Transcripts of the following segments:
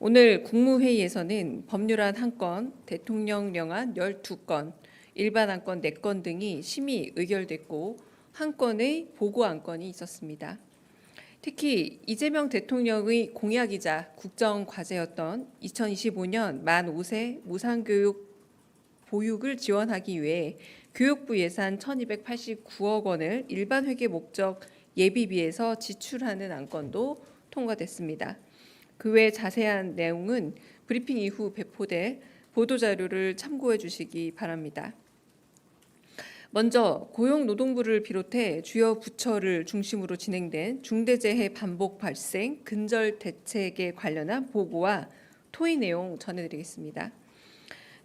오늘 국무회의에서는 법률안 1건, 대통령령안 12건, 일반 안건 4건 등이 심의 의결됐고 한 건의 보고 안건이 있었습니다. 특히 이재명 대통령의 공약이자 국정과제였던 2025년 만 5세 무상교육 보육을 지원하기 위해 교육부 예산 1,289억 원을 일반 회계 목적 예비비에서 지출하는 안건도 통과됐습니다. 그 외 자세한 내용은 브리핑 이후 배포될 보도자료를 참고해 주시기 바랍니다. 먼저 고용노동부를 비롯해 주요 부처를 중심으로 진행된 중대재해 반복 발생 근절 대책에 관련한 보고와 토의 내용 전해드리겠습니다.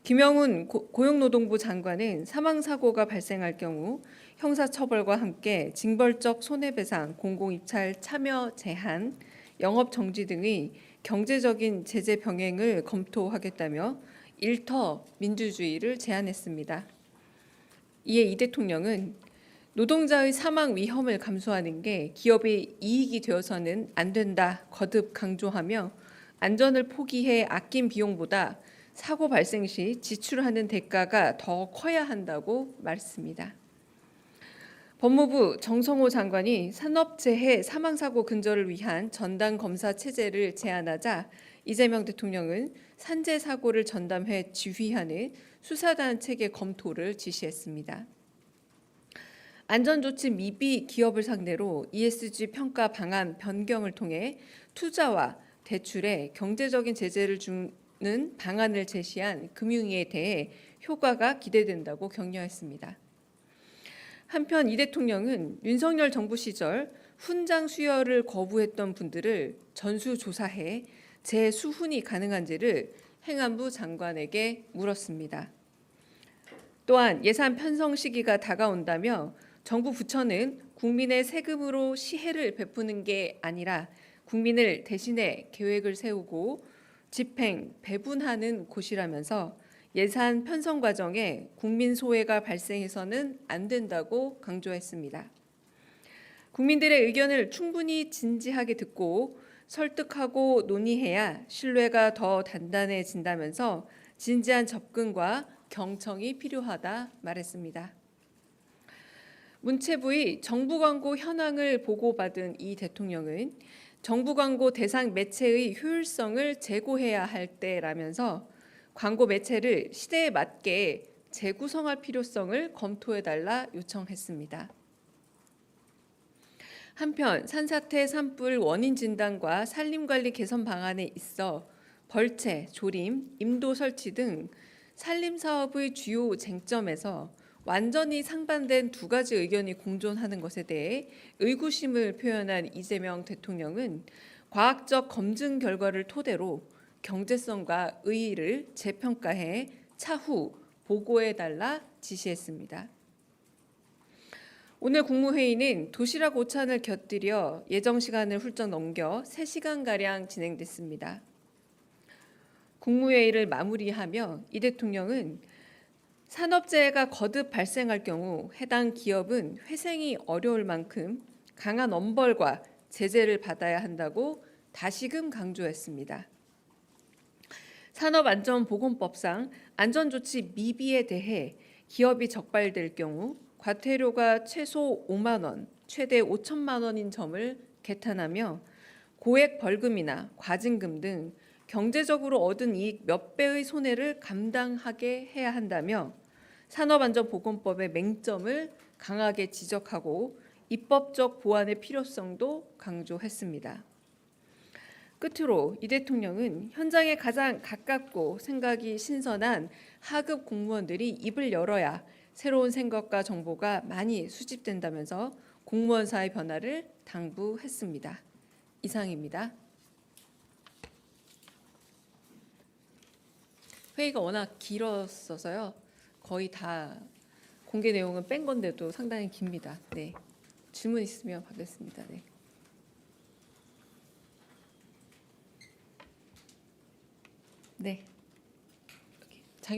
김영훈 고용노동부 장관은 사망사고가 발생할 경우 형사처벌과 함께 징벌적 손해배상, 공공입찰 참여 제한, 영업정지 등의 경제적인 제재 병행을 검토하겠다며 일터 민주주의를 제안했습니다. 이에 이 대통령은 노동자의 사망 위험을 감수하는 게 기업의 이익이 되어서는 안 된다 거듭 강조하며 안전을 포기해 아낀 비용보다 사고 발생 시 지출하는 대가가 더 커야 한다고 말했습니다. 법무부 정성호 장관이 산업재해 사망사고 근절을 위한 전담검사 체제를 제안하자 이재명 대통령은 산재사고를 전담해 지휘하는 수사단 체계 검토를 지시했습니다. 안전조치 미비 기업을 상대로 ESG 평가 방안 변경을 통해 투자와 대출에 경제적인 제재를 주는 방안을 제시한 금융위에 대해 효과가 기대된다고 격려했습니다. 한편 이 대통령은 윤석열 정부 시절 훈장 수여를 거부했던 분들을 전수조사해 재수훈이 가능한지를 행안부 장관에게 물었습니다. 또한 예산 편성 시기가 다가온다며 정부 부처는 국민의 세금으로 시혜를 베푸는 게 아니라 국민을 대신해 계획을 세우고 집행, 배분하는 곳이라면서 예산 편성 과정에 국민 소외가 발생해서는 안 된다고 강조했습니다. 국민들의 의견을 충분히 진지하게 듣고 설득하고 논의해야 신뢰가 더 단단해진다면서 진지한 접근과 경청이 필요하다 말했습니다. 문체부의 정부 광고 현황을 보고받은 이 대통령은 정부 광고 대상 매체의 효율성을 제고해야 할 때라면서 광고 매체를 시대에 맞게 재구성할 필요성을 검토해달라 요청했습니다. 한편 산사태 산불 원인 진단과 산림관리 개선 방안에 있어 벌채, 조림, 임도 설치 등 산림사업의 주요 쟁점에서 완전히 상반된 2가지 의견이 공존하는 것에 대해 의구심을 표현한 이재명 대통령은 과학적 검증 결과를 토대로 경제성과 의의를 재평가해 차후 보고해달라 지시했습니다. 오늘 국무회의는 도시락 오찬을 곁들여 예정 시간을 훌쩍 넘겨 3시간가량 진행됐습니다. 국무회의를 마무리하며 이 대통령은 산업재해가 거듭 발생할 경우 해당 기업은 회생이 어려울 만큼 강한 엄벌과 제재를 받아야 한다고 다시금 강조했습니다. 산업안전보건법상 안전조치 미비에 대해 기업이 적발될 경우 과태료가 최소 5만 원, 최대 5천만 원인 점을 개탄하며 고액 벌금이나 과징금 등 경제적으로 얻은 이익 몇 배의 손해를 감당하게 해야 한다며 산업안전보건법의 맹점을 강하게 지적하고 입법적 보완의 필요성도 강조했습니다. 끝으로 이 대통령은 현장에 가장 가깝고 생각이 신선한 하급 공무원들이 입을 열어야 새로운 생각과 정보가 많이 수집된다면서 공무원사의 변화를 당부했습니다. 이상입니다. 회의가 워낙 길었어서요. 거의 다 공개 내용은 뺀 건데도 상당히 깁니다. 네. 질문 있으면 받겠습니다. 네. 네.